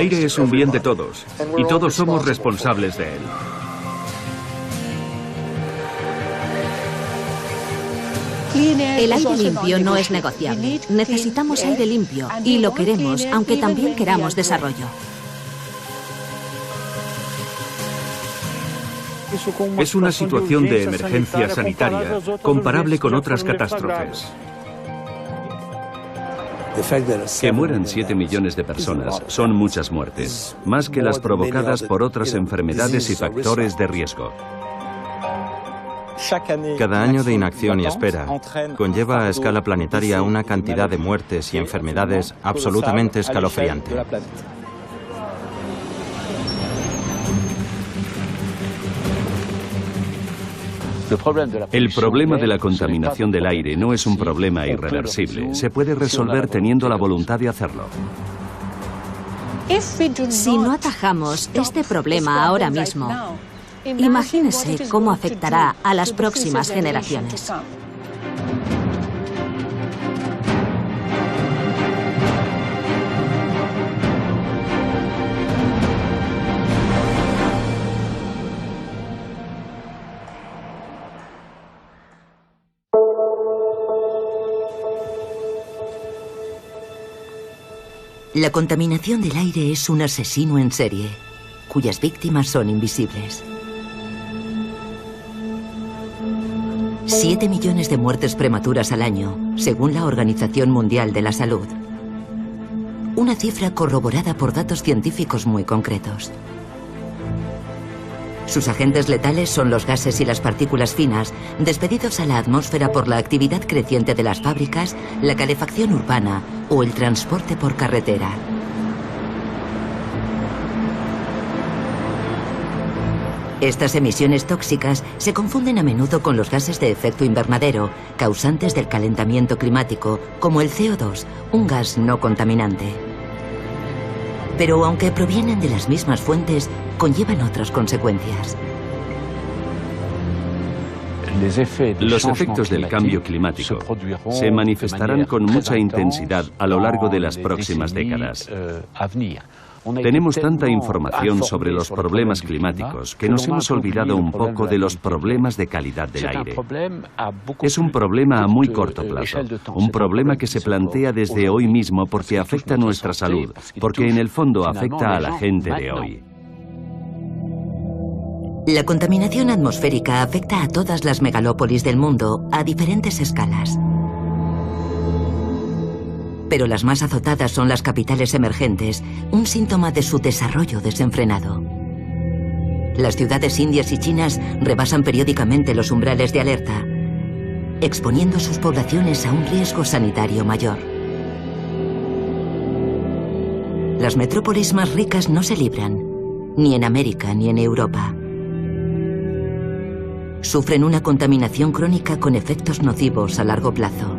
aire es un bien de todos y todos somos responsables de él. El aire limpio no es negociable. Necesitamos aire limpio y lo queremos, aunque también queramos desarrollo. Es una situación de emergencia sanitaria comparable con otras catástrofes. Que mueran 7 millones de personas son muchas muertes, más que las provocadas por otras enfermedades y factores de riesgo. Cada año de inacción y espera conlleva a escala planetaria una cantidad de muertes y enfermedades absolutamente escalofriante. El problema de la contaminación del aire no es un problema irreversible. Se puede resolver teniendo la voluntad de hacerlo. Si no atajamos este problema ahora mismo, imagínese cómo afectará a las próximas generaciones. La contaminación del aire es un asesino en serie, cuyas víctimas son invisibles. 7 millones de muertes prematuras al año, según la Organización Mundial de la Salud. Una cifra corroborada por datos científicos muy concretos. Sus agentes letales son los gases y las partículas finas, despedidos a la atmósfera por la actividad creciente de las fábricas, la calefacción urbana o el transporte por carretera. Estas emisiones tóxicas se confunden a menudo con los gases de efecto invernadero, causantes del calentamiento climático, como el CO2, un gas no contaminante. Pero aunque provienen de las mismas fuentes, conllevan otras consecuencias. Los efectos del cambio climático se manifestarán con mucha intensidad a lo largo de las próximas décadas. Tenemos tanta información sobre los problemas climáticos que nos hemos olvidado un poco de los problemas de calidad del aire. Es un problema a muy corto plazo, un problema que se plantea desde hoy mismo porque afecta nuestra salud, porque en el fondo afecta a la gente de hoy. La contaminación atmosférica afecta a todas las megalópolis del mundo a diferentes escalas. Pero las más azotadas son las capitales emergentes, un síntoma de su desarrollo desenfrenado. Las ciudades indias y chinas rebasan periódicamente los umbrales de alerta, exponiendo sus poblaciones a un riesgo sanitario mayor. Las metrópolis más ricas no se libran, ni en América ni en Europa. Sufren una contaminación crónica con efectos nocivos a largo plazo.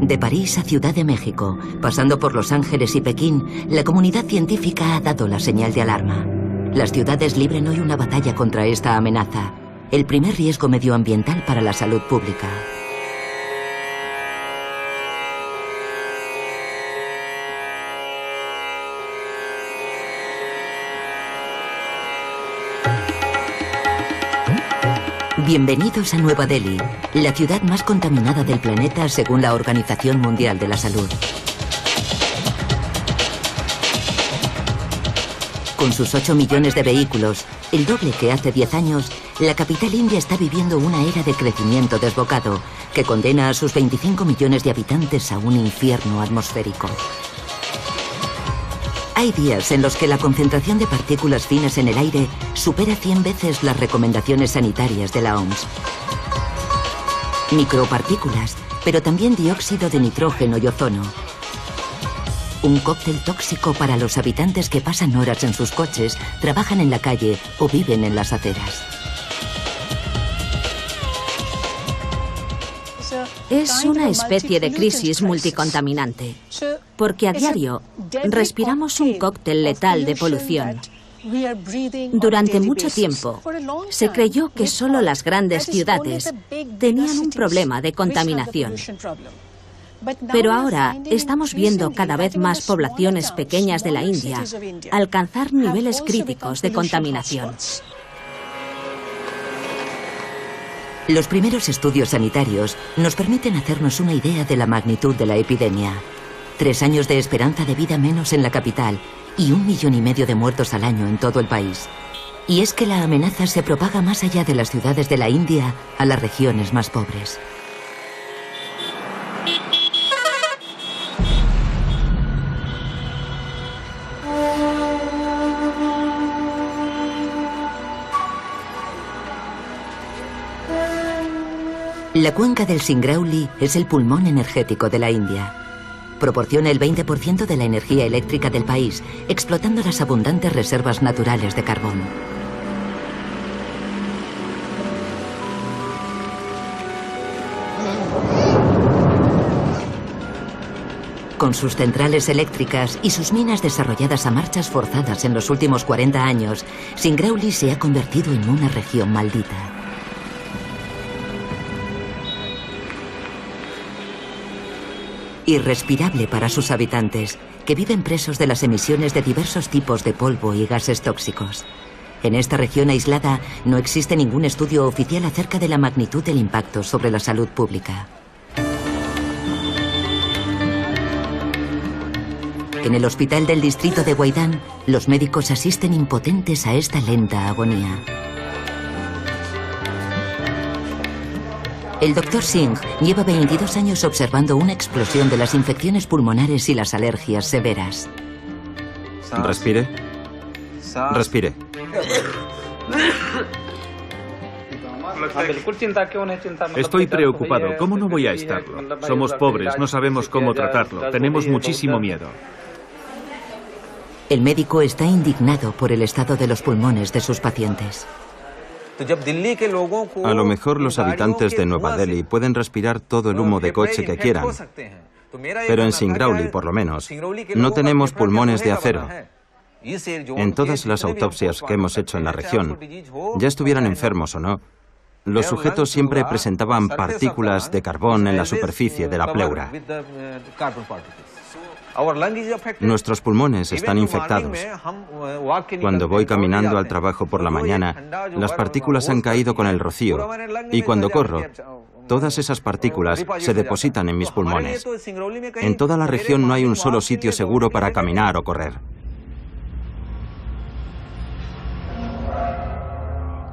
De París a Ciudad de México, pasando por Los Ángeles y Pekín, la comunidad científica ha dado la señal de alarma. Las ciudades libran hoy una batalla contra esta amenaza, el primer riesgo medioambiental para la salud pública. Bienvenidos a Nueva Delhi, la ciudad más contaminada del planeta según la Organización Mundial de la Salud. Con sus 8 millones de vehículos, el doble que hace 10 años, la capital india está viviendo una era de crecimiento desbocado que condena a sus 25 millones de habitantes a un infierno atmosférico. Hay días en los que la concentración de partículas finas en el aire supera 100 veces las recomendaciones sanitarias de la OMS. Micropartículas, pero también dióxido de nitrógeno y ozono. Un cóctel tóxico para los habitantes que pasan horas en sus coches, trabajan en la calle o viven en las aceras. Es una especie de crisis multicontaminante, porque a diario respiramos un cóctel letal de polución. Durante mucho tiempo se creyó que solo las grandes ciudades tenían un problema de contaminación. Pero ahora estamos viendo cada vez más poblaciones pequeñas de la India alcanzar niveles críticos de contaminación. Los primeros estudios sanitarios nos permiten hacernos una idea de la magnitud de la epidemia. 3 años de esperanza de vida menos en la capital y 1,5 millones de muertos al año en todo el país. Y es que la amenaza se propaga más allá de las ciudades de la India a las regiones más pobres. La cuenca del Singrauli es el pulmón energético de la India. Proporciona el 20% de la energía eléctrica del país, explotando las abundantes reservas naturales de carbón. Con sus centrales eléctricas y sus minas desarrolladas a marchas forzadas en los últimos 40 años, Singrauli se ha convertido en una región maldita. Irrespirable para sus habitantes, que viven presos de las emisiones de diversos tipos de polvo y gases tóxicos. En esta región aislada no existe ningún estudio oficial acerca de la magnitud del impacto sobre la salud pública. En el hospital del distrito de Guaidán, los médicos asisten impotentes a esta lenta agonía. El Dr. Singh lleva 22 años observando una explosión de las infecciones pulmonares y las alergias severas. Respire. Respire. Estoy preocupado. ¿Cómo no voy a estarlo? Somos pobres, no sabemos cómo tratarlo. Tenemos muchísimo miedo. El médico está indignado por el estado de los pulmones de sus pacientes. A lo mejor los habitantes de Nueva Delhi pueden respirar todo el humo de coche que quieran, pero en Singrauli, por lo menos, no tenemos pulmones de acero. En todas las autopsias que hemos hecho en la región, ya estuvieran enfermos o no, los sujetos siempre presentaban partículas de carbón en la superficie de la pleura. Nuestros pulmones están infectados. Cuando voy caminando al trabajo por la mañana, las partículas han caído con el rocío, y cuando corro, todas esas partículas se depositan en mis pulmones. En toda la región no hay un solo sitio seguro para caminar o correr.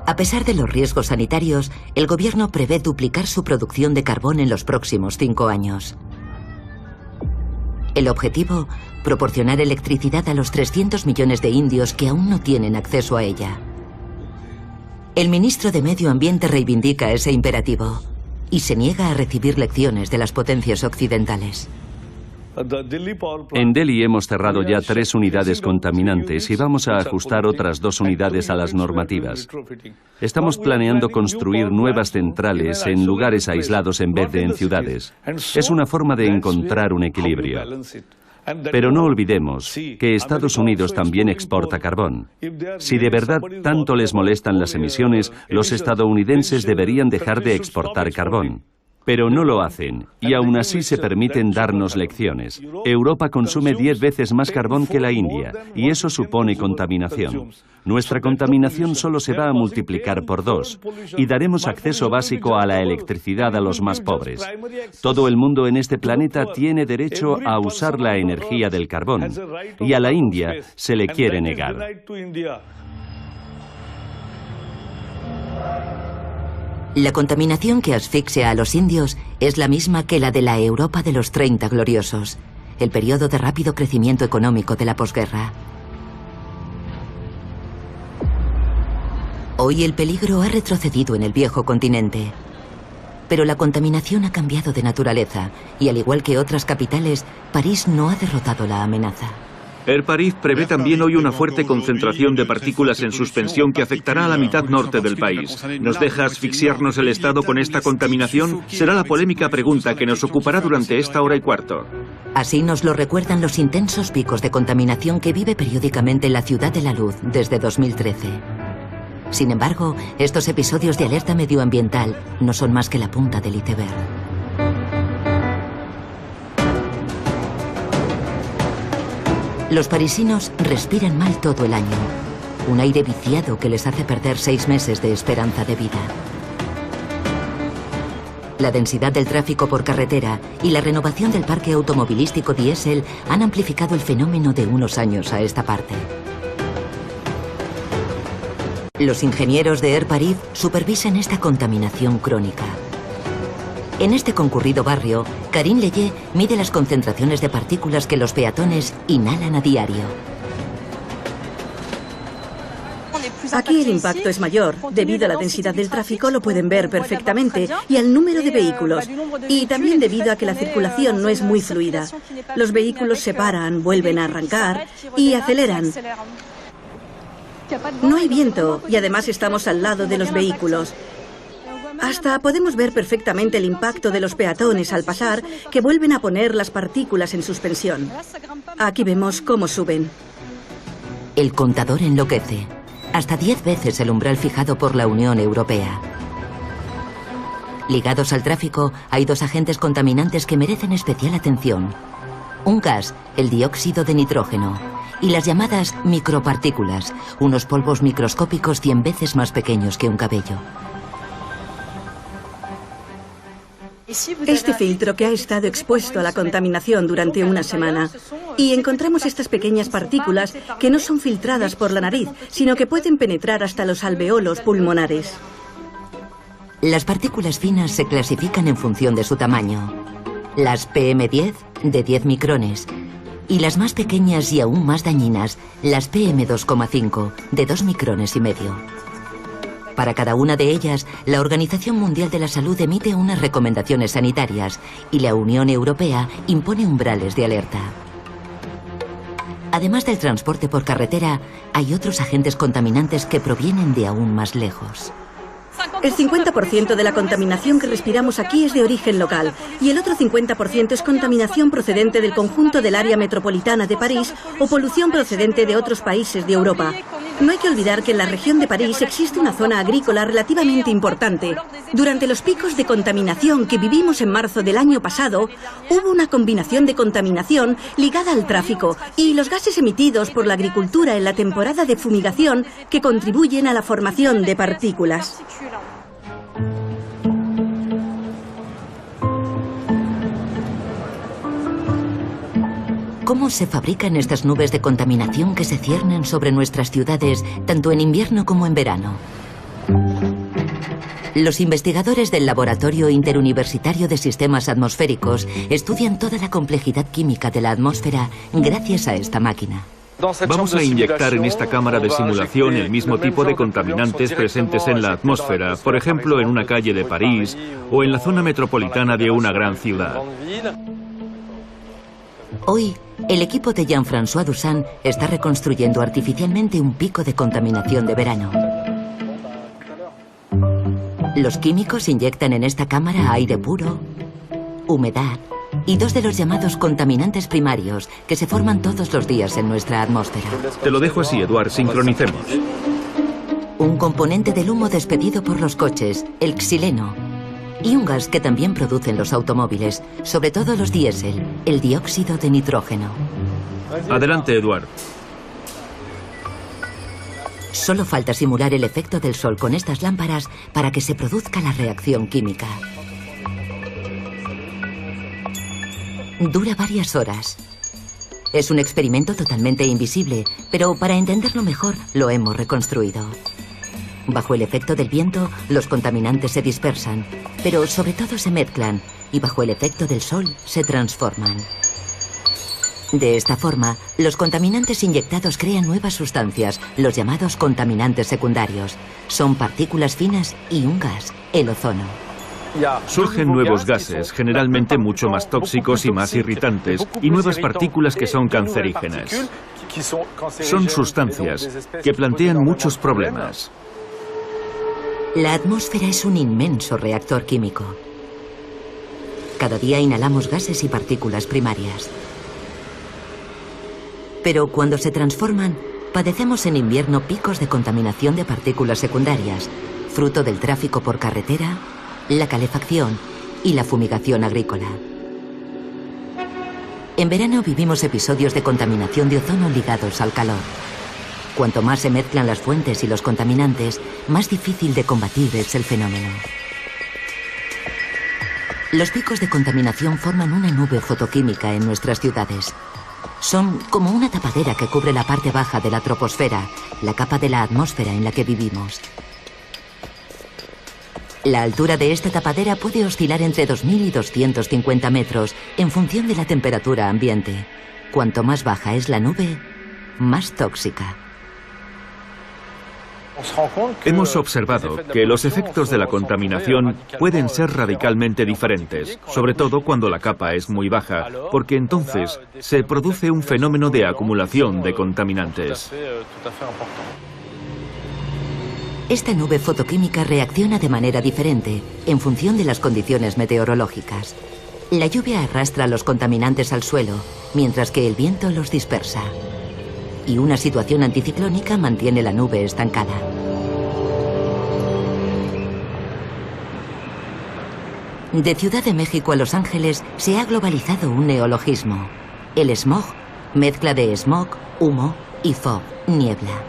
A pesar de los riesgos sanitarios, el gobierno prevé duplicar su producción de carbón en los próximos 5 años. El objetivo, proporcionar electricidad a los 300 millones de indios que aún no tienen acceso a ella. El ministro de Medio Ambiente reivindica ese imperativo y se niega a recibir lecciones de las potencias occidentales. En Delhi hemos cerrado ya 3 unidades contaminantes y vamos a ajustar otras 2 unidades a las normativas. Estamos planeando construir nuevas centrales en lugares aislados en vez de en ciudades. Es una forma de encontrar un equilibrio. Pero no olvidemos que Estados Unidos también exporta carbón. Si de verdad tanto les molestan las emisiones, los estadounidenses deberían dejar de exportar carbón. Pero no lo hacen, y aún así se permiten darnos lecciones. Europa consume 10 veces más carbón que la India, y eso supone contaminación. Nuestra contaminación solo se va a multiplicar por 2, y daremos acceso básico a la electricidad a los más pobres. Todo el mundo en este planeta tiene derecho a usar la energía del carbón, y a la India se le quiere negar. La contaminación que asfixia a los indios es la misma que la de la Europa de los 30 gloriosos, el periodo de rápido crecimiento económico de la posguerra. Hoy el peligro ha retrocedido en el viejo continente, pero la contaminación ha cambiado de naturaleza y, al igual que otras capitales, París no ha derrotado la amenaza. Air París prevé también hoy una fuerte concentración de partículas en suspensión que afectará a la mitad norte del país. ¿Nos deja asfixiarnos el Estado con esta contaminación? Será la polémica pregunta que nos ocupará durante esta hora y cuarto. Así nos lo recuerdan los intensos picos de contaminación que vive periódicamente la Ciudad de la Luz desde 2013. Sin embargo, estos episodios de alerta medioambiental no son más que la punta del iceberg. Los parisinos respiran mal todo el año. Un aire viciado que les hace perder 6 meses de esperanza de vida. La densidad del tráfico por carretera y la renovación del parque automovilístico diésel han amplificado el fenómeno de unos años a esta parte. Los ingenieros de Air Paris supervisan esta contaminación crónica. En este concurrido barrio, Karine Leye mide las concentraciones de partículas que los peatones inhalan a diario. Aquí el impacto es mayor. Debido a la densidad del tráfico lo pueden ver perfectamente y al número de vehículos. Y también debido a que la circulación no es muy fluida. Los vehículos se paran, vuelven a arrancar y aceleran. No hay viento y además estamos al lado de los vehículos. Hasta podemos ver perfectamente el impacto de los peatones al pasar, que vuelven a poner las partículas en suspensión. Aquí vemos cómo suben. El contador enloquece. Hasta 10 veces el umbral fijado por la Unión Europea. Ligados al tráfico, hay 2 agentes contaminantes que merecen especial atención. Un gas, el dióxido de nitrógeno, y las llamadas micropartículas, unos polvos microscópicos 100 veces más pequeños que un cabello. Este filtro que ha estado expuesto a la contaminación durante una semana. Y encontramos estas pequeñas partículas que no son filtradas por la nariz, sino que pueden penetrar hasta los alveolos pulmonares. Las partículas finas se clasifican en función de su tamaño. Las PM10, de 10 micrones. Y las más pequeñas y aún más dañinas, las PM2,5, de 2 micrones y medio. Para cada una de ellas, la Organización Mundial de la Salud emite unas recomendaciones sanitarias y la Unión Europea impone umbrales de alerta. Además del transporte por carretera, hay otros agentes contaminantes que provienen de aún más lejos. El 50% de la contaminación que respiramos aquí es de origen local y el otro 50% es contaminación procedente del conjunto del área metropolitana de París o polución procedente de otros países de Europa. No hay que olvidar que en la región de París existe una zona agrícola relativamente importante. Durante los picos de contaminación que vivimos en marzo del año pasado, hubo una combinación de contaminación ligada al tráfico y los gases emitidos por la agricultura en la temporada de fumigación que contribuyen a la formación de partículas. ¿Cómo se fabrican estas nubes de contaminación que se ciernen sobre nuestras ciudades tanto en invierno como en verano? Los investigadores del Laboratorio Interuniversitario de Sistemas Atmosféricos estudian toda la complejidad química de la atmósfera gracias a esta máquina. Vamos a inyectar en esta cámara de simulación el mismo tipo de contaminantes presentes en la atmósfera, por ejemplo, en una calle de París o en la zona metropolitana de una gran ciudad. Hoy, el equipo de Jean-François Dusan está reconstruyendo artificialmente un pico de contaminación de verano. Los químicos inyectan en esta cámara aire puro, humedad y 2 de los llamados contaminantes primarios que se forman todos los días en nuestra atmósfera. Te lo dejo así, Eduard, sincronicemos. Un componente del humo despedido por los coches, el xileno, y un gas que también producen los automóviles, sobre todo los diésel, el dióxido de nitrógeno. Adelante, Eduard. Solo falta simular el efecto del sol con estas lámparas para que se produzca la reacción química. Dura varias horas. Es un experimento totalmente invisible, pero para entenderlo mejor lo hemos reconstruido. Bajo el efecto del viento, los contaminantes se dispersan, pero sobre todo se mezclan y bajo el efecto del sol se transforman. De esta forma, los contaminantes inyectados crean nuevas sustancias, los llamados contaminantes secundarios. Son partículas finas y un gas, el ozono. Surgen nuevos gases, generalmente mucho más tóxicos y más irritantes, y nuevas partículas que son cancerígenas. Son sustancias que plantean muchos problemas. La atmósfera es un inmenso reactor químico. Cada día inhalamos gases y partículas primarias. Pero cuando se transforman, padecemos en invierno picos de contaminación de partículas secundarias, fruto del tráfico por carretera, la calefacción y la fumigación agrícola. En verano vivimos episodios de contaminación de ozono ligados al calor. Cuanto más se mezclan las fuentes y los contaminantes, más difícil de combatir es el fenómeno. Los picos de contaminación forman una nube fotoquímica en nuestras ciudades. Son como una tapadera que cubre la parte baja de la troposfera, la capa de la atmósfera en la que vivimos. La altura de esta tapadera puede oscilar entre 2.000 y 250 metros en función de la temperatura ambiente. Cuanto más baja es la nube, más tóxica. Hemos observado que los efectos de la contaminación pueden ser radicalmente diferentes, sobre todo cuando la capa es muy baja, porque entonces se produce un fenómeno de acumulación de contaminantes. Esta nube fotoquímica reacciona de manera diferente en función de las condiciones meteorológicas. La lluvia arrastra los contaminantes al suelo, mientras que el viento los dispersa. Y una situación anticiclónica mantiene la nube estancada. De Ciudad de México a Los Ángeles se ha globalizado un neologismo. El smog, mezcla de smog, humo y fog, niebla.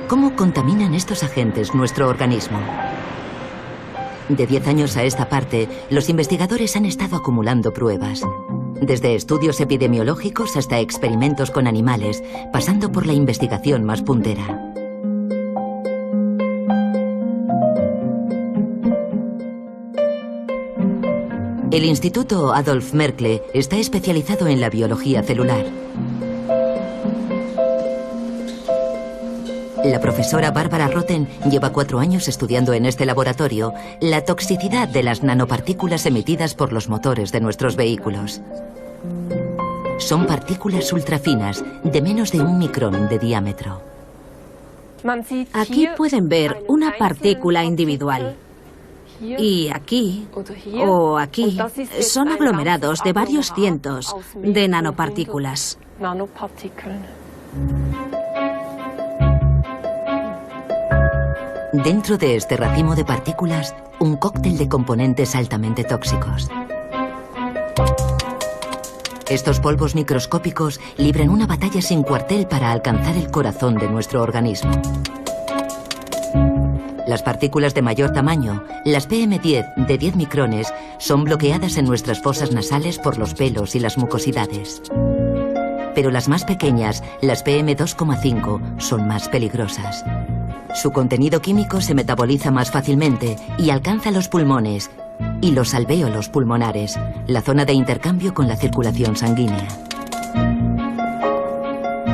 ¿Cómo contaminan estos agentes nuestro organismo? De 10 años a esta parte, los investigadores han estado acumulando pruebas. Desde estudios epidemiológicos hasta experimentos con animales, pasando por la investigación más puntera. El Instituto Adolf Merkle está especializado en la biología celular. La profesora Barbara Roten lleva 4 años estudiando en este laboratorio la toxicidad de las nanopartículas emitidas por los motores de nuestros vehículos. Son partículas ultrafinas de menos de 1 micrón de diámetro. Aquí pueden ver una partícula individual. Y aquí, o aquí, son aglomerados de varios cientos de nanopartículas. Dentro de este racimo de partículas, un cóctel de componentes altamente tóxicos. Estos polvos microscópicos libran una batalla sin cuartel para alcanzar el corazón de nuestro organismo. Las partículas de mayor tamaño, las PM10 de 10 micrones, son bloqueadas en nuestras fosas nasales por los pelos y las mucosidades. Pero las más pequeñas, las PM2,5, son más peligrosas. Su contenido químico se metaboliza más fácilmente y alcanza los pulmones y los alvéolos pulmonares, la zona de intercambio con la circulación sanguínea.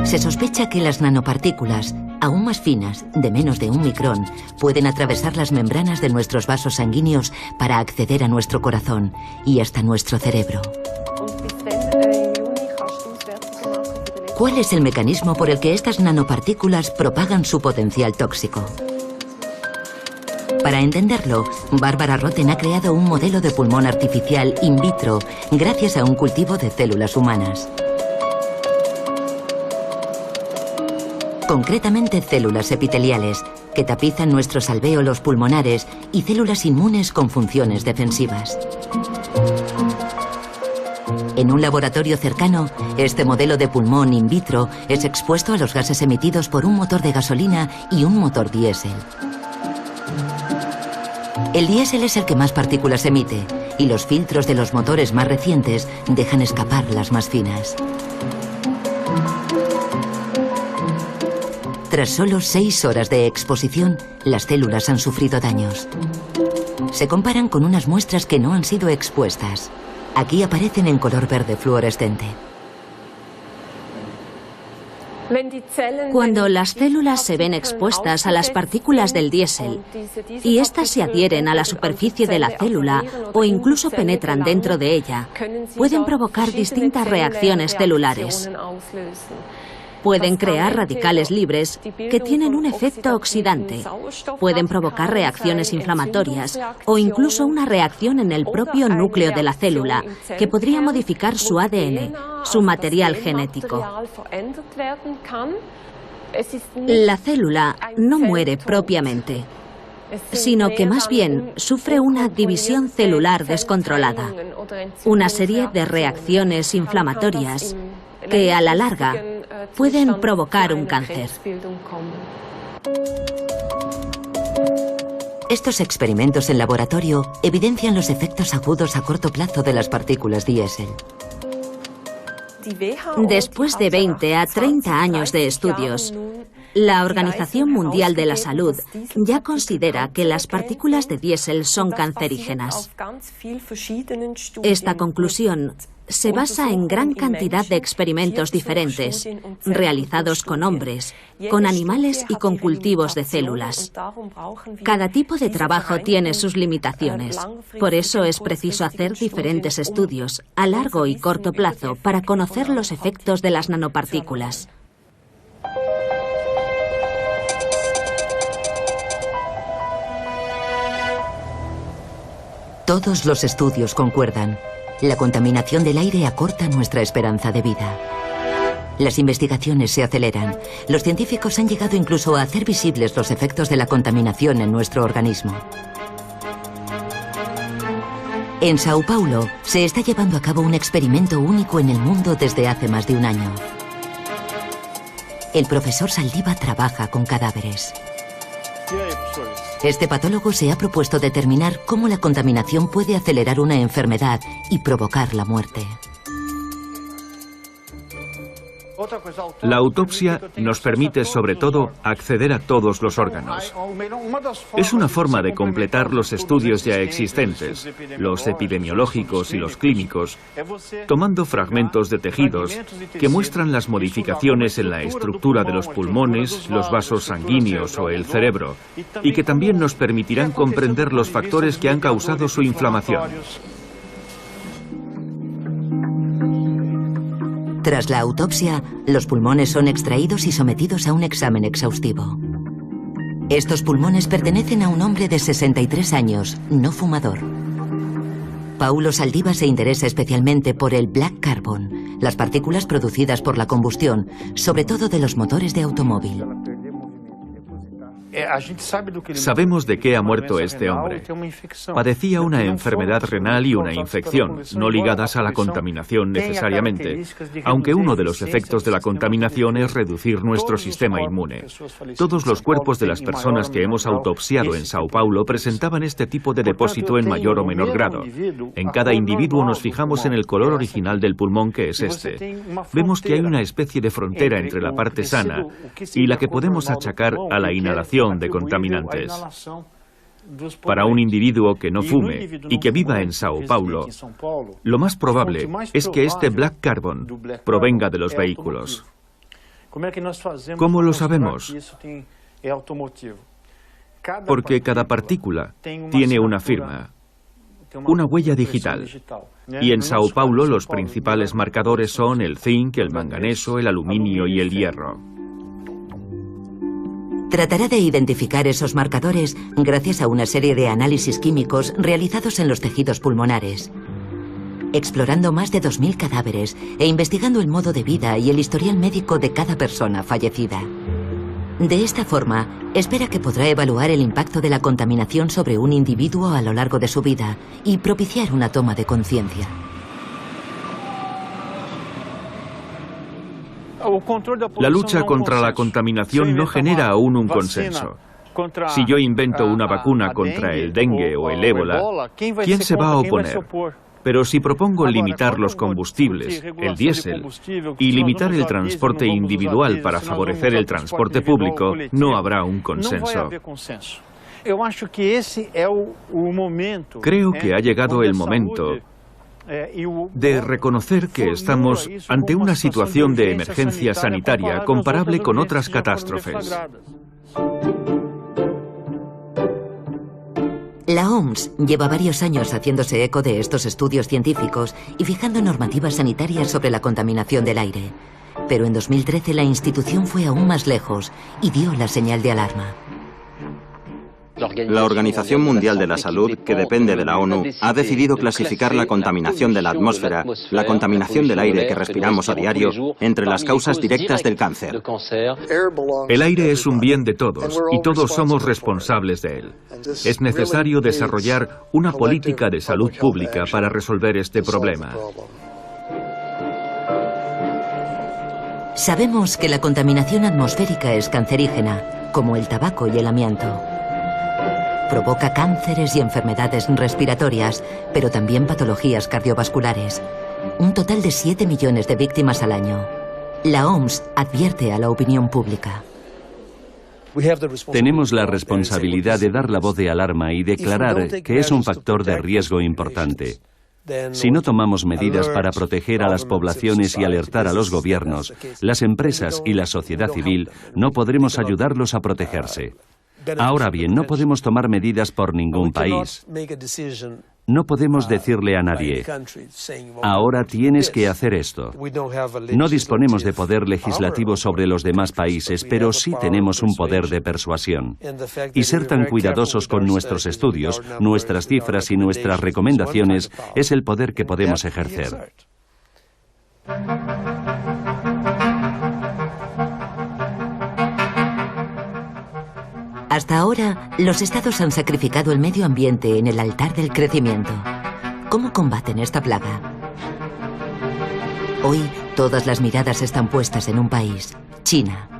Se sospecha que las nanopartículas, aún más finas, de menos de 1 micrón, pueden atravesar las membranas de nuestros vasos sanguíneos para acceder a nuestro corazón y hasta nuestro cerebro. ¿Cuál es el mecanismo por el que estas nanopartículas propagan su potencial tóxico? Para entenderlo, Barbara Roten ha creado un modelo de pulmón artificial in vitro gracias a un cultivo de células humanas. Concretamente células epiteliales, que tapizan nuestros alvéolos pulmonares y células inmunes con funciones defensivas. En un laboratorio cercano, este modelo de pulmón in vitro es expuesto a los gases emitidos por un motor de gasolina y un motor diésel. El diésel es el que más partículas emite, y los filtros de los motores más recientes dejan escapar las más finas. Tras solo 6 horas de exposición, las células han sufrido daños. Se comparan con unas muestras que no han sido expuestas. Aquí aparecen en color verde fluorescente. Cuando las células se ven expuestas a las partículas del diésel y éstas se adhieren a la superficie de la célula o incluso penetran dentro de ella, pueden provocar distintas reacciones celulares. Pueden crear radicales libres que tienen un efecto oxidante. Pueden provocar reacciones inflamatorias o incluso una reacción en el propio núcleo de la célula que podría modificar su ADN, su material genético. La célula no muere propiamente. sino que más bien sufre una división celular descontrolada, una serie de reacciones inflamatorias que a la larga pueden provocar un cáncer. Estos experimentos en laboratorio evidencian los efectos agudos a corto plazo de las partículas diésel. Después de 20 a 30 años de estudios, la Organización Mundial de la Salud ya considera que las partículas de diésel son cancerígenas. Esta conclusión se basa en gran cantidad de experimentos diferentes, realizados con hombres, con animales y con cultivos de células. Cada tipo de trabajo tiene sus limitaciones. Por eso es preciso hacer diferentes estudios, a largo y corto plazo, para conocer los efectos de las nanopartículas. Todos los estudios concuerdan. La contaminación del aire acorta nuestra esperanza de vida. Las investigaciones se aceleran. Los científicos han llegado incluso a hacer visibles los efectos de la contaminación en nuestro organismo. En Sao Paulo se está llevando a cabo un experimento único en el mundo desde hace más de un año. El profesor Saldiva trabaja con cadáveres. Este patólogo se ha propuesto determinar cómo la contaminación puede acelerar una enfermedad y provocar la muerte. La autopsia nos permite, sobre todo, acceder a todos los órganos. Es una forma de completar los estudios ya existentes, los epidemiológicos y los clínicos, tomando fragmentos de tejidos que muestran las modificaciones en la estructura de los pulmones, los vasos sanguíneos o el cerebro, y que también nos permitirán comprender los factores que han causado su inflamación. Tras la autopsia, los pulmones son extraídos y sometidos a un examen exhaustivo. Estos pulmones pertenecen a un hombre de 63 años, no fumador. Paulo Saldiva se interesa especialmente por el black carbon, las partículas producidas por la combustión, sobre todo de los motores de automóvil. Sabemos de qué ha muerto este hombre. Padecía una enfermedad renal y una infección, no ligadas a la contaminación necesariamente, aunque uno de los efectos de la contaminación es reducir nuestro sistema inmune. Todos los cuerpos de las personas que hemos autopsiado en Sao Paulo presentaban este tipo de depósito en mayor o menor grado. En cada individuo nos fijamos en el color original del pulmón, que es este. Vemos que hay una especie de frontera entre la parte sana y la que podemos achacar a la inhalación de contaminantes. Para un individuo que no fume y que viva en Sao Paulo, lo más probable es que este black carbon provenga de los vehículos. ¿Cómo lo sabemos? Porque cada partícula tiene una firma, una huella digital. Y en Sao Paulo los principales marcadores son el zinc, el manganeso, el aluminio y el hierro. Tratará de identificar esos marcadores gracias a una serie de análisis químicos realizados en los tejidos pulmonares. Explorando más de 2000 cadáveres e investigando el modo de vida y el historial médico de cada persona fallecida. De esta forma, espera que podrá evaluar el impacto de la contaminación sobre un individuo a lo largo de su vida y propiciar una toma de conciencia. La lucha contra la contaminación no genera aún un consenso. Si yo invento una vacuna contra el dengue o el ébola, ¿quién se va a oponer? Pero si propongo limitar los combustibles, el diésel, y limitar el transporte individual para favorecer el transporte público, no habrá un consenso. Creo que ha llegado el momento de reconocer que estamos ante una situación de emergencia sanitaria comparable con otras catástrofes. La OMS lleva varios años haciéndose eco de estos estudios científicos y fijando normativas sanitarias sobre la contaminación del aire. Pero en 2013 la institución fue aún más lejos y dio la señal de alarma. La Organización Mundial de la Salud, que depende de la ONU, ha decidido clasificar la contaminación de la atmósfera, la contaminación del aire que respiramos a diario, entre las causas directas del cáncer. El aire es un bien de todos y todos somos responsables de él. Es necesario desarrollar una política de salud pública para resolver este problema. Sabemos que la contaminación atmosférica es cancerígena, como el tabaco y el amianto. Provoca cánceres y enfermedades respiratorias, pero también patologías cardiovasculares. Un total de 7 millones de víctimas al año. La OMS advierte a la opinión pública. Tenemos la responsabilidad de dar la voz de alarma y declarar que es un factor de riesgo importante. Si no tomamos medidas para proteger a las poblaciones y alertar a los gobiernos, las empresas y la sociedad civil, no podremos ayudarlos a protegerse. Ahora bien, no podemos tomar medidas por ningún país. No podemos decirle a nadie, ahora tienes que hacer esto. No disponemos de poder legislativo sobre los demás países, pero sí tenemos un poder de persuasión. Y ser tan cuidadosos con nuestros estudios, nuestras cifras y nuestras recomendaciones es el poder que podemos ejercer. Hasta ahora, los estados han sacrificado el medio ambiente en el altar del crecimiento. ¿Cómo combaten esta plaga? Hoy, todas las miradas están puestas en un país, China.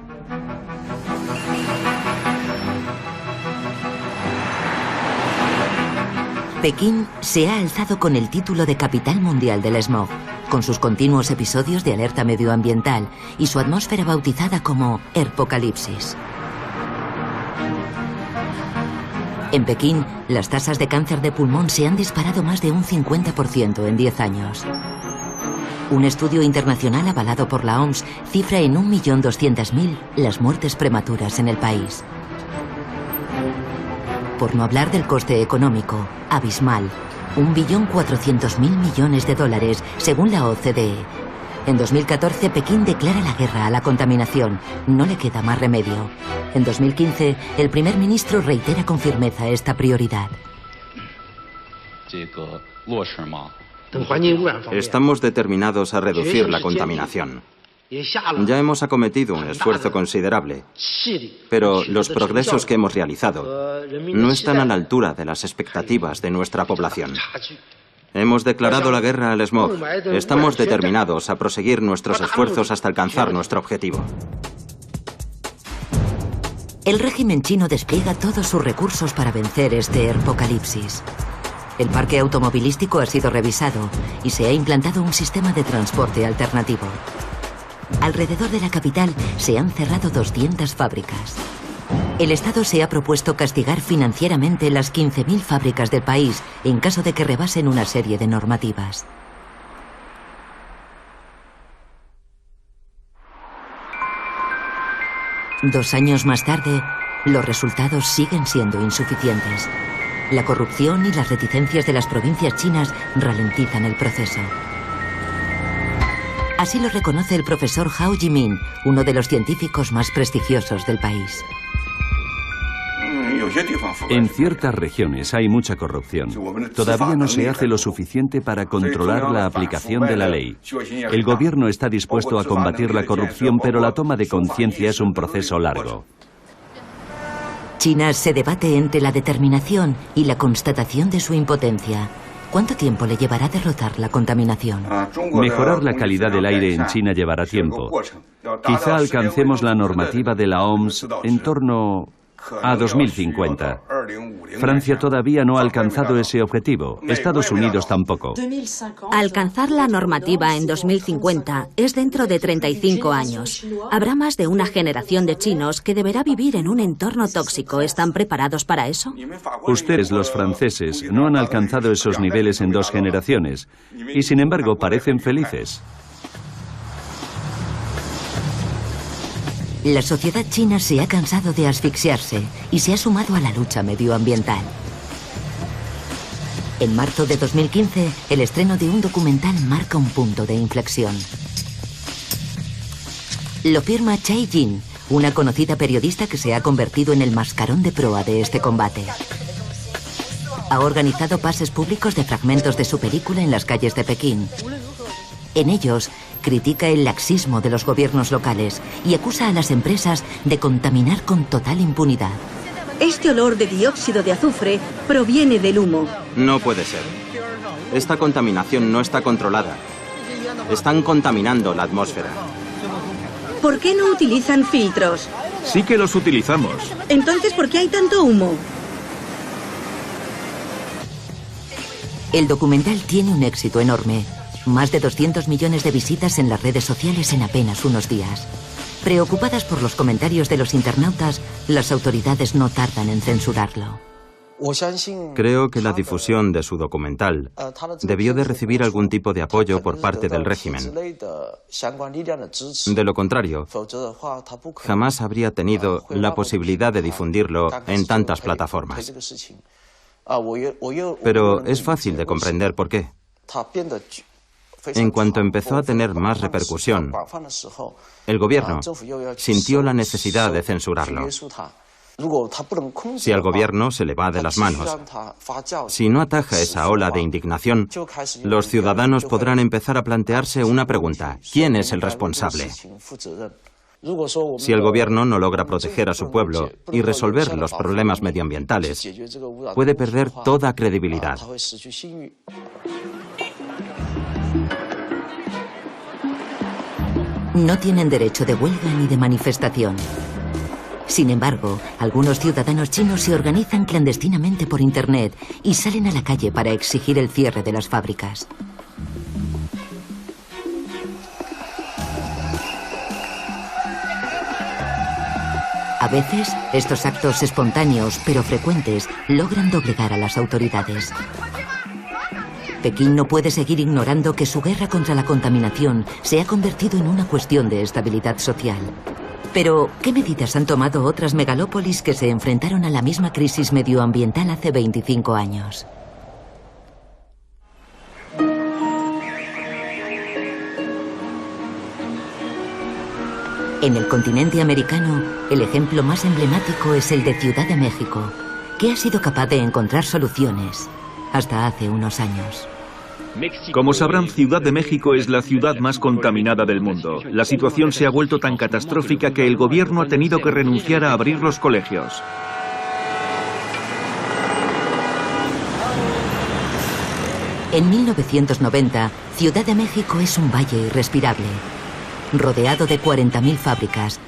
Pekín se ha alzado con el título de capital mundial del smog, con sus continuos episodios de alerta medioambiental y su atmósfera bautizada como Herpocalipsis. En Pekín, las tasas de cáncer de pulmón se han disparado más de un 50% en 10 años. Un estudio internacional avalado por la OMS cifra en 1.200.000 las muertes prematuras en el país. Por no hablar del coste económico, abismal, 1.400.000 millones de dólares, según la OCDE. En 2014, Pekín declara la guerra a la contaminación. No le queda más remedio. En 2015, el primer ministro reitera con firmeza esta prioridad. Estamos determinados a reducir la contaminación. Ya hemos acometido un esfuerzo considerable, pero los progresos que hemos realizado no están a la altura de las expectativas de nuestra población. Hemos declarado la guerra al smog. Estamos determinados a proseguir nuestros esfuerzos hasta alcanzar nuestro objetivo. El régimen chino despliega todos sus recursos para vencer este apocalipsis. El parque automovilístico ha sido revisado y se ha implantado un sistema de transporte alternativo. Alrededor de la capital se han cerrado 200 fábricas. El Estado se ha propuesto castigar financieramente las 15.000 fábricas del país en caso de que rebasen una serie de normativas. Dos años más tarde, los resultados siguen siendo insuficientes. La corrupción y las reticencias de las provincias chinas ralentizan el proceso. Así lo reconoce el profesor Hao Jimin, uno de los científicos más prestigiosos del país. En ciertas regiones hay mucha corrupción. Todavía no se hace lo suficiente para controlar la aplicación de la ley. El gobierno está dispuesto a combatir la corrupción, pero la toma de conciencia es un proceso largo. China se debate entre la determinación y la constatación de su impotencia. ¿Cuánto tiempo le llevará derrotar la contaminación? Mejorar la calidad del aire en China llevará tiempo. Quizá alcancemos la normativa de la OMS en torno a 2050. Francia todavía no ha alcanzado ese objetivo. Estados Unidos tampoco. Alcanzar la normativa en 2050 es dentro de 35 años. Habrá más de una generación de chinos que deberá vivir en un entorno tóxico. ¿Están preparados para eso? Ustedes, los franceses, no han alcanzado esos niveles en 2 generaciones y, sin embargo, parecen felices. La sociedad china se ha cansado de asfixiarse y se ha sumado a la lucha medioambiental. En marzo de 2015, el estreno de un documental marca un punto de inflexión. Lo firma Chai Jin, una conocida periodista que se ha convertido en el mascarón de proa de este combate. Ha organizado pases públicos de fragmentos de su película en las calles de Pekín. En ellos, critica el laxismo de los gobiernos locales y acusa a las empresas de contaminar con total impunidad. Este olor de dióxido de azufre proviene del humo. No puede ser. Esta contaminación no está controlada. Están contaminando la atmósfera. ¿Por qué no utilizan filtros? Sí que los utilizamos. Entonces, ¿por qué hay tanto humo? El documental tiene un éxito enorme. Más de 200 millones de visitas en las redes sociales en apenas unos días. Preocupadas por los comentarios de los internautas, las autoridades no tardan en censurarlo. Creo que la difusión de su documental debió de recibir algún tipo de apoyo por parte del régimen. De lo contrario, jamás habría tenido la posibilidad de difundirlo en tantas plataformas. Pero es fácil de comprender por qué. En cuanto empezó a tener más repercusión, el gobierno sintió la necesidad de censurarlo. Si al gobierno se le va de las manos, si no ataja esa ola de indignación, los ciudadanos podrán empezar a plantearse una pregunta: ¿quién es el responsable? Si el gobierno no logra proteger a su pueblo y resolver los problemas medioambientales, puede perder toda credibilidad. No tienen derecho de huelga ni de manifestación. Sin embargo, algunos ciudadanos chinos se organizan clandestinamente por Internet y salen a la calle para exigir el cierre de las fábricas. A veces, estos actos espontáneos, pero frecuentes, logran doblegar a las autoridades. Pekín no puede seguir ignorando que su guerra contra la contaminación se ha convertido en una cuestión de estabilidad social. Pero, ¿qué medidas han tomado otras megalópolis que se enfrentaron a la misma crisis medioambiental hace 25 años? En el continente americano, el ejemplo más emblemático es el de Ciudad de México, que ha sido capaz de encontrar soluciones hasta hace unos años. Como sabrán, Ciudad de México es la ciudad más contaminada del mundo. La situación se ha vuelto tan catastrófica que el gobierno ha tenido que renunciar a abrir los colegios. En 1990, Ciudad de México es un valle irrespirable, rodeado de 40.000 fábricas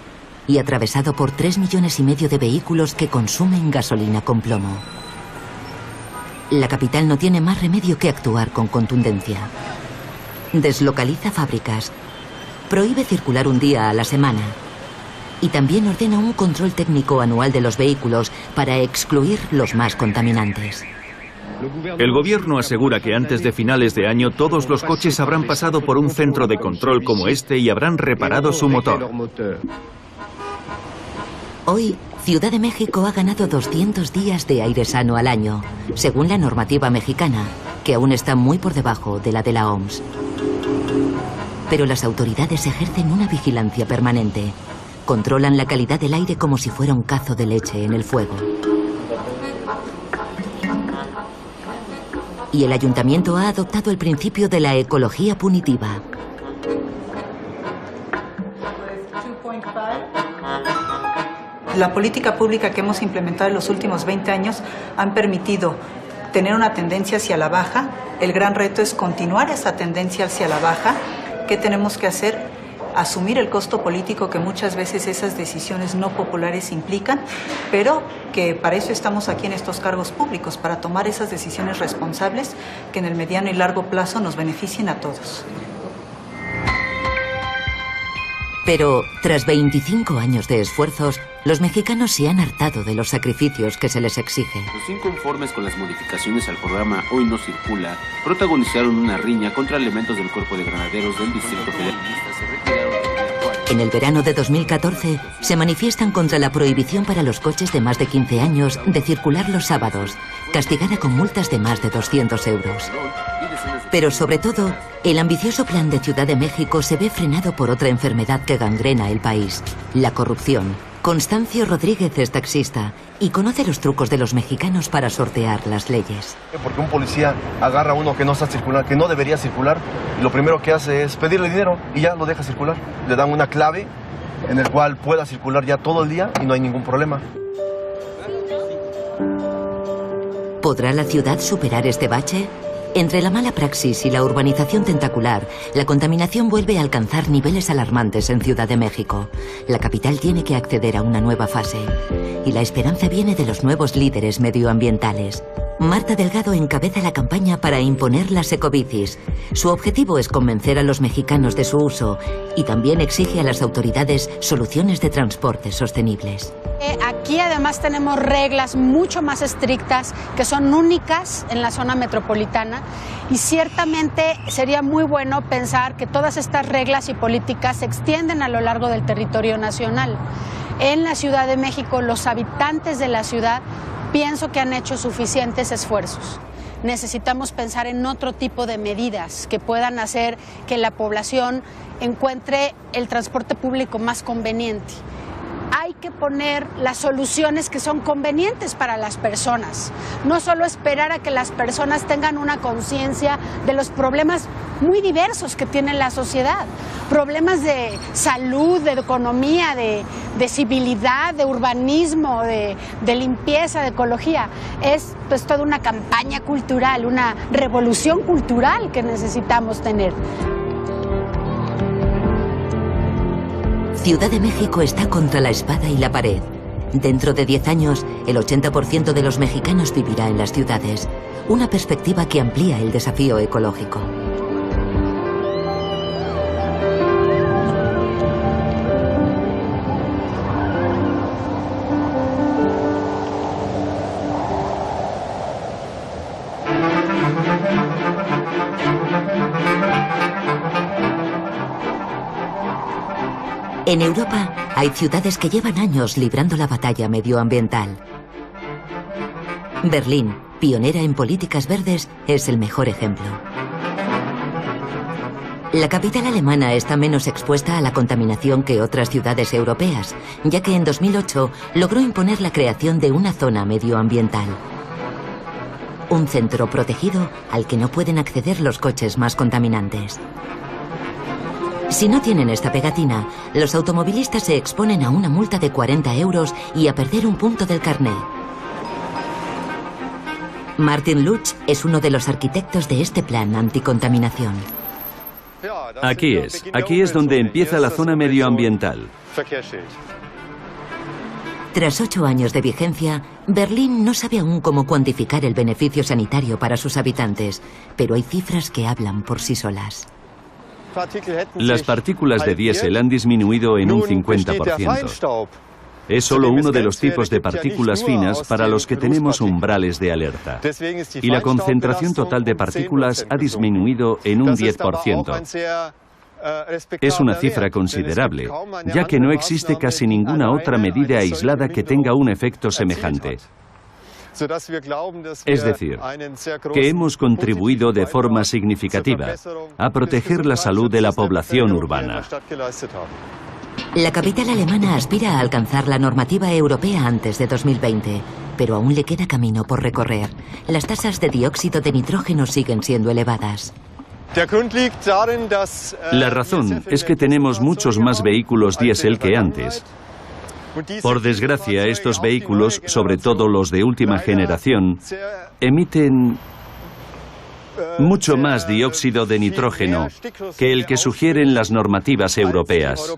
y atravesado por 3,5 millones de vehículos que consumen gasolina con plomo. La capital no tiene más remedio que actuar con contundencia. Deslocaliza fábricas, prohíbe circular un día a la semana y también ordena un control técnico anual de los vehículos para excluir los más contaminantes. El gobierno asegura que antes de finales de año todos los coches habrán pasado por un centro de control como este y habrán reparado su motor. Hoy, Ciudad de México ha ganado 200 días de aire sano al año, según la normativa mexicana, que aún está muy por debajo de la de la OMS. Pero las autoridades ejercen una vigilancia permanente. Controlan la calidad del aire como si fuera un cazo de leche en el fuego. Y el ayuntamiento ha adoptado el principio de la ecología punitiva. La política pública que hemos implementado en los últimos 20 años han permitido tener una tendencia hacia la baja. El gran reto es continuar esa tendencia hacia la baja. ¿Qué tenemos que hacer? Asumir el costo político que muchas veces esas decisiones no populares implican, pero que para eso estamos aquí en estos cargos públicos, para tomar esas decisiones responsables que en el mediano y largo plazo nos beneficien a todos. Pero, tras 25 años de esfuerzos, los mexicanos se han hartado de los sacrificios que se les exige. Los inconformes con las modificaciones al programa Hoy No Circula protagonizaron una riña contra elementos del Cuerpo de Granaderos del Distrito Federal. En el verano de 2014, se manifiestan contra la prohibición para los coches de más de 15 años de circular los sábados, castigada con multas de más de 200 euros. Pero sobre todo, el ambicioso plan de Ciudad de México se ve frenado por otra enfermedad que gangrena el país, la corrupción. Constancio Rodríguez es taxista y conoce los trucos de los mexicanos para sortear las leyes. Porque un policía agarra a uno que no está circulando, que no debería circular, y lo primero que hace es pedirle dinero y ya lo deja circular. Le dan una clave en el cual pueda circular ya todo el día y no hay ningún problema. ¿Podrá la ciudad superar este bache? Entre la mala praxis y la urbanización tentacular, la contaminación vuelve a alcanzar niveles alarmantes en Ciudad de México. La capital tiene que acceder a una nueva fase. Y la esperanza viene de los nuevos líderes medioambientales. Marta Delgado encabeza la campaña para imponer las ecobicis. Su objetivo es convencer a los mexicanos de su uso y también exige a las autoridades soluciones de transporte sostenibles. Aquí además tenemos reglas mucho más estrictas que son únicas en la zona metropolitana y ciertamente sería muy bueno pensar que todas estas reglas y políticas se extienden a lo largo del territorio nacional. En la Ciudad de México, los habitantes de la ciudad pienso que han hecho suficientes esfuerzos. Necesitamos pensar en otro tipo de medidas que puedan hacer que la población encuentre el transporte público más conveniente. Hay que poner las soluciones que son convenientes para las personas. No solo esperar a que las personas tengan una conciencia de los problemas muy diversos que tiene la sociedad. Problemas de salud, de economía, de civilidad, de urbanismo, de limpieza, de ecología. Es pues toda una campaña cultural, una revolución cultural que necesitamos tener. Ciudad de México está contra la espada y la pared. Dentro de 10 años, el 80% de los mexicanos vivirá en las ciudades, una perspectiva que amplía el desafío ecológico. En Europa hay ciudades que llevan años librando la batalla medioambiental. Berlín, pionera en políticas verdes, es el mejor ejemplo. La capital alemana está menos expuesta a la contaminación que otras ciudades europeas, ya que en 2008 logró imponer la creación de una zona medioambiental. Un centro protegido al que no pueden acceder los coches más contaminantes. Si no tienen esta pegatina, los automovilistas se exponen a una multa de 40 € y a perder un punto del carné. Martin Lutsch es uno de los arquitectos de este plan anticontaminación. Aquí es donde empieza la zona medioambiental. Tras 8 años de vigencia, Berlín no sabe aún cómo cuantificar el beneficio sanitario para sus habitantes, pero hay cifras que hablan por sí solas. Las partículas de diésel han disminuido en un 50%. Es solo uno de los tipos de partículas finas para los que tenemos umbrales de alerta. Y la concentración total de partículas ha disminuido en un 10%. Es una cifra considerable, ya que no existe casi ninguna otra medida aislada que tenga un efecto semejante. Es decir, que hemos contribuido de forma significativa a proteger la salud de la población urbana. La capital alemana aspira a alcanzar la normativa europea antes de 2020, pero aún le queda camino por recorrer. Las tasas de dióxido de nitrógeno siguen siendo elevadas. La razón es que tenemos muchos más vehículos diésel que antes. Por desgracia, estos vehículos, sobre todo los de última generación, emiten mucho más dióxido de nitrógeno que el que sugieren las normativas europeas.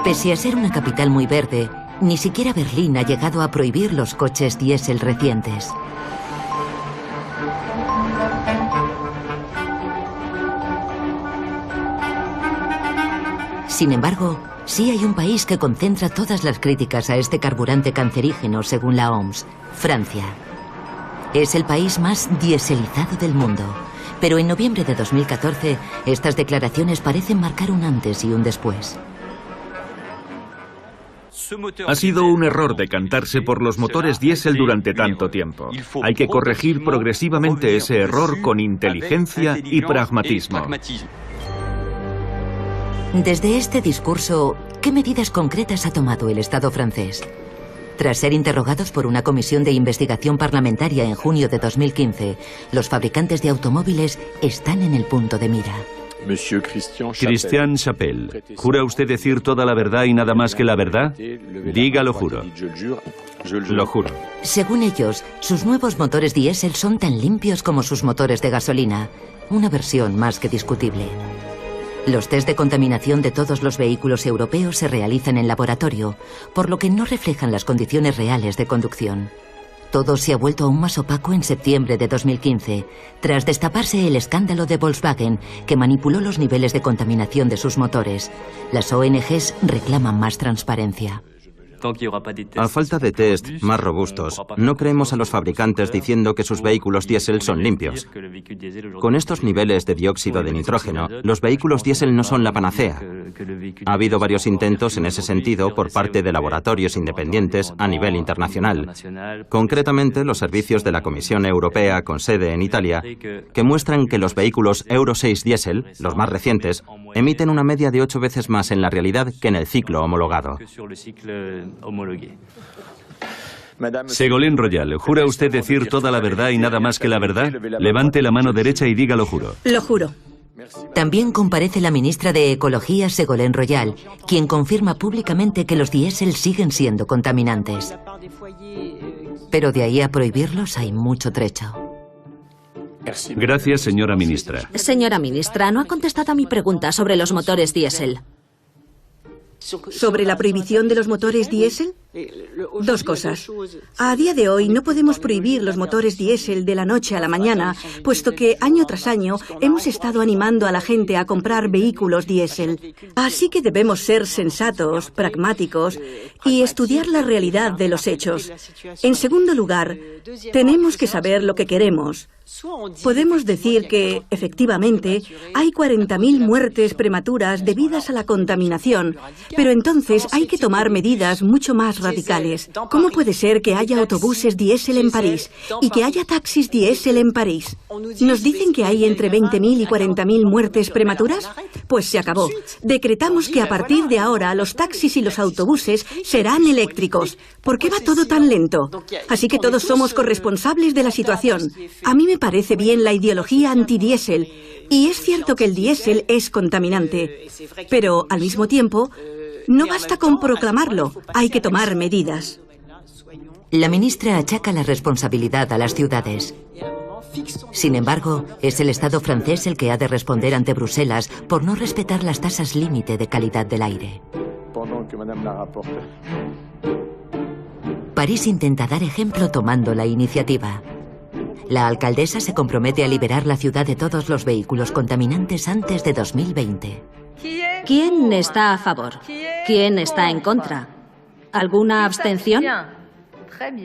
Pese a ser una capital muy verde, ni siquiera Berlín ha llegado a prohibir los coches diésel recientes. Sin embargo, sí hay un país que concentra todas las críticas a este carburante cancerígeno según la OMS, Francia. Es el país más dieselizado del mundo, pero en noviembre de 2014 estas declaraciones parecen marcar un antes y un después. Ha sido un error decantarse por los motores diésel durante tanto tiempo. Hay que corregir progresivamente ese error con inteligencia y pragmatismo. Desde este discurso, ¿qué medidas concretas ha tomado el Estado francés? Tras ser interrogados por una comisión de investigación parlamentaria en junio de 2015, los fabricantes de automóviles están en el punto de mira. Christian Chapelle, ¿jura usted decir toda la verdad y nada más que la verdad? Diga lo juro. Lo juro. Según ellos, sus nuevos motores diésel son tan limpios como sus motores de gasolina, una versión más que discutible. Los test de contaminación de todos los vehículos europeos se realizan en laboratorio, por lo que no reflejan las condiciones reales de conducción. Todo se ha vuelto aún más opaco en septiembre de 2015, tras destaparse el escándalo de Volkswagen, que manipuló los niveles de contaminación de sus motores. Las ONGs reclaman más transparencia. A falta de test más robustos, no creemos a los fabricantes diciendo que sus vehículos diésel son limpios. Con estos niveles de dióxido de nitrógeno, los vehículos diésel no son la panacea. Ha habido varios intentos en ese sentido por parte de laboratorios independientes a nivel internacional. Concretamente, los servicios de la Comisión Europea con sede en Italia, que muestran que los vehículos Euro 6 diésel, los más recientes, emiten una media de 8 veces más en la realidad que en el ciclo homologado. Ségolène Royal, ¿jura usted decir toda la verdad y nada más que la verdad? Levante la mano derecha y diga lo juro. Lo juro. También comparece la ministra de Ecología, Ségolène Royal, quien confirma públicamente que los diésel siguen siendo contaminantes. Pero de ahí a prohibirlos hay mucho trecho. Gracias, señora ministra. Señora ministra, no ha contestado a mi pregunta sobre los motores diésel. ¿Sobre la prohibición de los motores diésel? Dos cosas. A día de hoy no podemos prohibir los motores diésel de la noche a la mañana, puesto que año tras año hemos estado animando a la gente a comprar vehículos diésel. Así que debemos ser sensatos, pragmáticos y estudiar la realidad de los hechos. En segundo lugar, tenemos que saber lo que queremos. Podemos decir que, efectivamente, hay 40.000 muertes prematuras debidas a la contaminación, pero entonces hay que tomar medidas mucho más radicales. ¿Cómo puede ser que haya autobuses diésel en París y que haya taxis diésel en París? ¿Nos dicen que hay entre 20.000 y 40.000 muertes prematuras? Pues se acabó. Decretamos que a partir de ahora los taxis y los autobuses serán eléctricos. ¿Por qué va todo tan lento? Así que todos somos corresponsables de la situación. A mí me parece bien la ideología antidiésel, y es cierto que el diésel es contaminante, pero al mismo tiempo no basta con proclamarlo, hay que tomar medidas. La ministra achaca la responsabilidad a las ciudades. Sin embargo, es el Estado francés el que ha de responder ante Bruselas por no respetar las tasas límite de calidad del aire. París intenta dar ejemplo tomando la iniciativa. La alcaldesa se compromete a liberar la ciudad de todos los vehículos contaminantes antes de 2020. ¿Quién está a favor? ¿Quién está en contra? ¿Alguna abstención?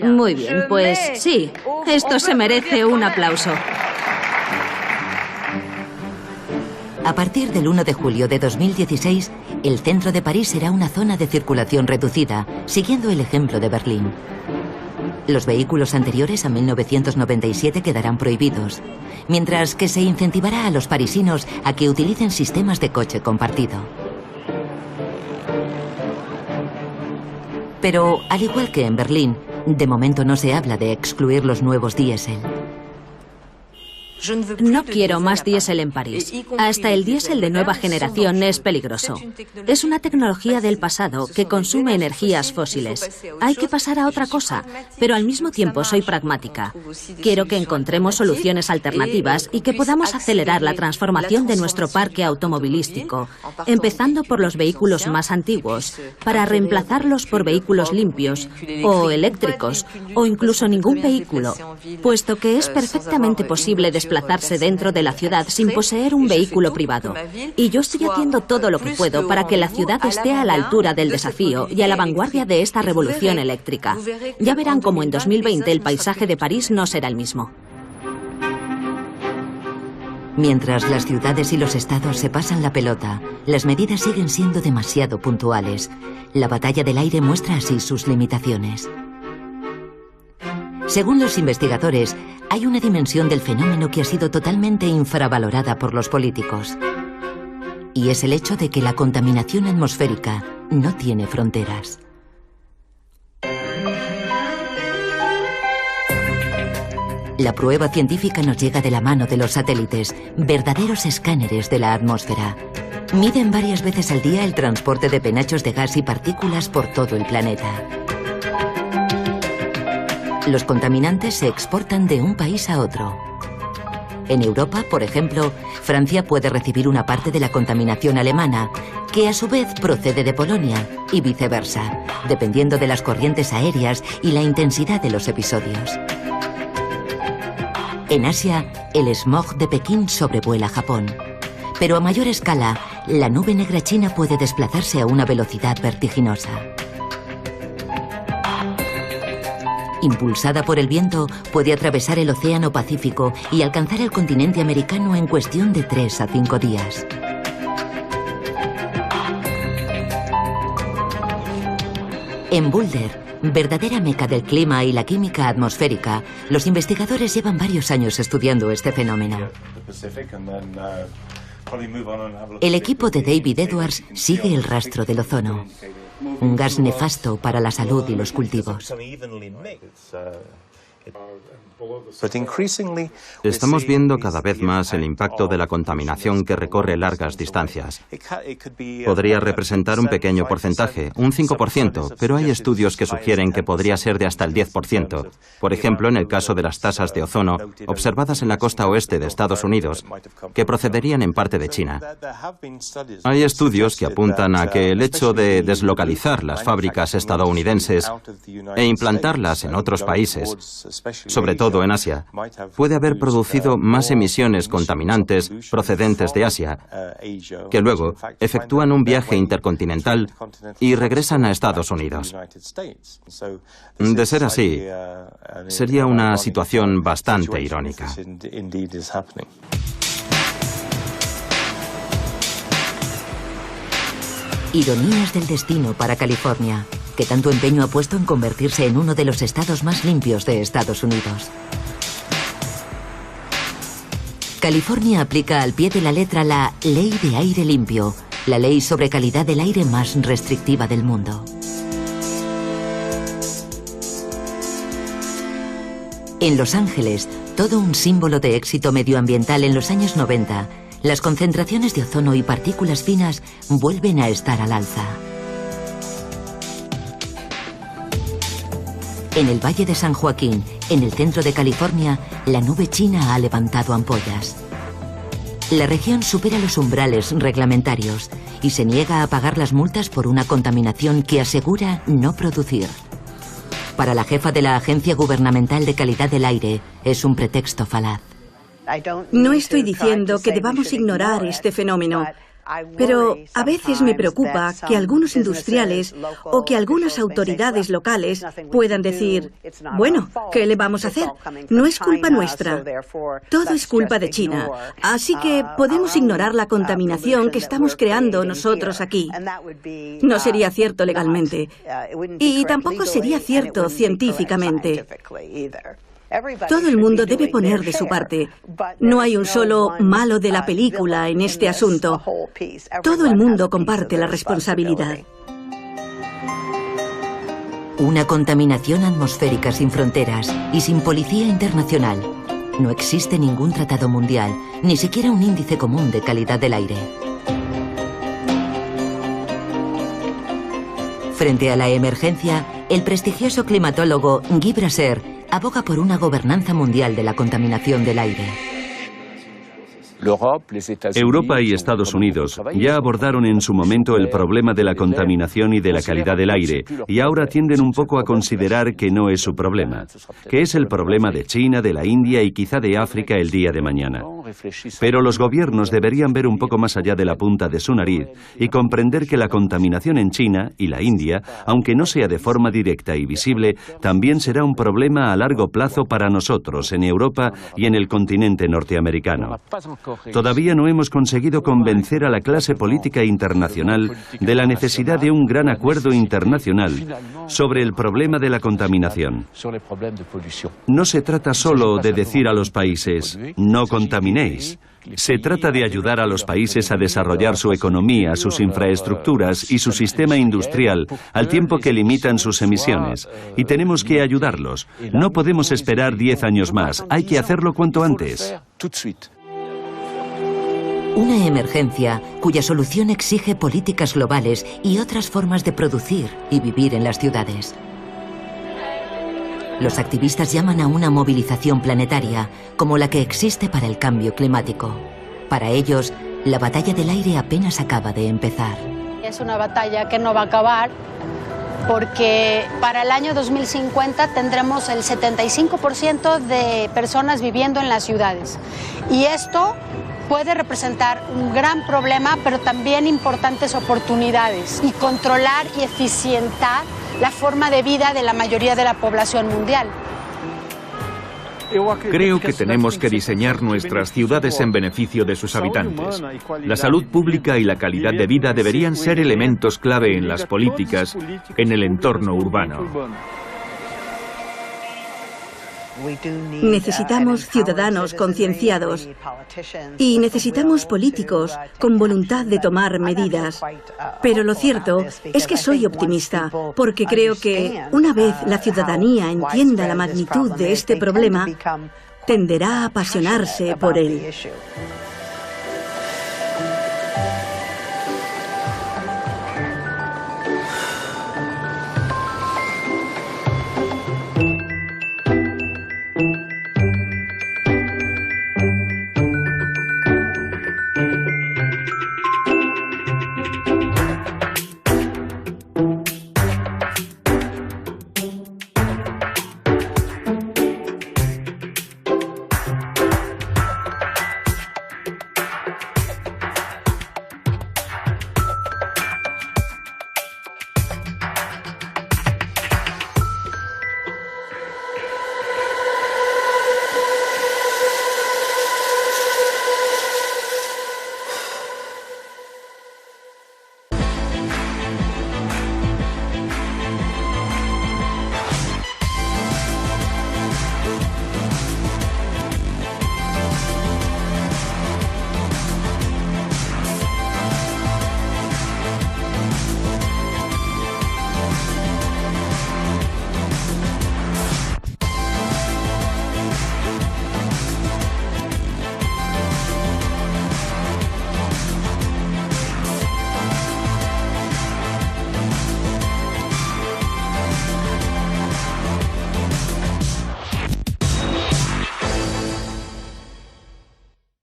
Muy bien, pues sí, esto se merece un aplauso. A partir del 1 de julio de 2016, el centro de París será una zona de circulación reducida, siguiendo el ejemplo de Berlín. Los vehículos anteriores a 1997 quedarán prohibidos, mientras que se incentivará a los parisinos a que utilicen sistemas de coche compartido. Pero, al igual que en Berlín, de momento no se habla de excluir los nuevos diésel. No quiero más diésel en París. Hasta el diésel de nueva generación es peligroso. Es una tecnología del pasado que consume energías fósiles. Hay que pasar a otra cosa, pero al mismo tiempo soy pragmática. Quiero que encontremos soluciones alternativas y que podamos acelerar la transformación de nuestro parque automovilístico, empezando por los vehículos más antiguos, para reemplazarlos por vehículos limpios o eléctricos o incluso ningún vehículo, puesto que es perfectamente posible desplazarse dentro de la ciudad sin poseer un vehículo privado. Y yo estoy haciendo todo lo que puedo para que la ciudad esté a la altura del desafío y a la vanguardia de esta revolución eléctrica. Ya verán cómo en 2020 el paisaje de París no será el mismo. Mientras las ciudades y los estados se pasan la pelota, las medidas siguen siendo demasiado puntuales. La batalla del aire muestra así sus limitaciones. Según los investigadores, hay una dimensión del fenómeno que ha sido totalmente infravalorada por los políticos. Y es el hecho de que la contaminación atmosférica no tiene fronteras. La prueba científica nos llega de la mano de los satélites, verdaderos escáneres de la atmósfera. Miden varias veces al día el transporte de penachos de gas y partículas por todo el planeta. Los contaminantes se exportan de un país a otro. En Europa, por ejemplo, Francia puede recibir una parte de la contaminación alemana, que a su vez procede de Polonia, y viceversa, dependiendo de las corrientes aéreas y la intensidad de los episodios. En Asia, el smog de Pekín sobrevuela Japón. Pero a mayor escala, la nube negra china puede desplazarse a una velocidad vertiginosa. Impulsada por el viento, puede atravesar el Océano Pacífico y alcanzar el continente americano en cuestión de 3 a 5 días. En Boulder, verdadera meca del clima y la química atmosférica, los investigadores llevan varios años estudiando este fenómeno. El equipo de David Edwards sigue el rastro del ozono, un gas nefasto para la salud y los cultivos. Estamos viendo cada vez más el impacto de la contaminación que recorre largas distancias. Podría representar un pequeño porcentaje, un 5%, pero hay estudios que sugieren que podría ser de hasta el 10%. Por ejemplo, en el caso de las tasas de ozono observadas en la costa oeste de Estados Unidos, que procederían en parte de China. Hay estudios que apuntan a que el hecho de deslocalizar las fábricas estadounidenses e implantarlas en otros países, sobre todo en Asia, puede haber producido más emisiones contaminantes procedentes de Asia, que luego efectúan un viaje intercontinental y regresan a Estados Unidos. De ser así, sería una situación bastante irónica. Ironías del destino para California, que tanto empeño ha puesto en convertirse en uno de los estados más limpios de Estados Unidos. California aplica al pie de la letra la Ley de Aire Limpio, la ley sobre calidad del aire más restrictiva del mundo. En Los Ángeles, todo un símbolo de éxito medioambiental en los años 90, las concentraciones de ozono y partículas finas vuelven a estar al alza. En el Valle de San Joaquín, en el centro de California, la nube china ha levantado ampollas. La región supera los umbrales reglamentarios y se niega a pagar las multas por una contaminación que asegura no producir. Para la jefa de la Agencia Gubernamental de Calidad del Aire, es un pretexto falaz. No estoy diciendo que debamos ignorar este fenómeno, pero a veces me preocupa que algunos industriales o que algunas autoridades locales puedan decir, bueno, ¿qué le vamos a hacer? No es culpa nuestra. Todo es culpa de China. Así que podemos ignorar la contaminación que estamos creando nosotros aquí. No sería cierto legalmente. Y tampoco sería cierto científicamente. Todo el mundo debe poner de su parte. No hay un solo malo de la película en este asunto. Todo el mundo comparte la responsabilidad. Una contaminación atmosférica sin fronteras y sin policía internacional. No existe ningún tratado mundial, ni siquiera un índice común de calidad del aire. Frente a la emergencia, el prestigioso climatólogo Guy Brasser aboga por una gobernanza mundial de la contaminación del aire. Europa y Estados Unidos ya abordaron en su momento el problema de la contaminación y de la calidad del aire, y ahora tienden un poco a considerar que no es su problema, que es el problema de China, de la India y quizá de África el día de mañana. Pero los gobiernos deberían ver un poco más allá de la punta de su nariz y comprender que la contaminación en China y la India, aunque no sea de forma directa y visible, también será un problema a largo plazo para nosotros en Europa y en el continente norteamericano. todavía no hemos conseguido convencer a la clase política internacional de la necesidad de un gran acuerdo internacional sobre el problema de la contaminación. No se trata solo de decir a los países, no contaminéis. Se trata de ayudar a los países a desarrollar su economía, sus infraestructuras y su sistema industrial al tiempo que limitan sus emisiones. Y tenemos que ayudarlos. No podemos esperar 10 años más. Hay que hacerlo cuanto antes. Una emergencia cuya solución exige políticas globales y otras formas de producir y vivir en las ciudades. Los activistas llaman a una movilización planetaria, como la que existe para el cambio climático. Para ellos, la batalla del aire apenas acaba de empezar. Es una batalla que no va a acabar porque para el año 2050 tendremos el 75% de personas viviendo en las ciudades. Y esto puede representar un gran problema, pero también importantes oportunidades y controlar y eficientar la forma de vida de la mayoría de la población mundial. Creo que tenemos que diseñar nuestras ciudades en beneficio de sus habitantes. La salud pública y la calidad de vida deberían ser elementos clave en las políticas en el entorno urbano. Necesitamos ciudadanos concienciados y necesitamos políticos con voluntad de tomar medidas. Pero lo cierto es que soy optimista, porque creo que una vez la ciudadanía entienda la magnitud de este problema, tenderá a apasionarse por él.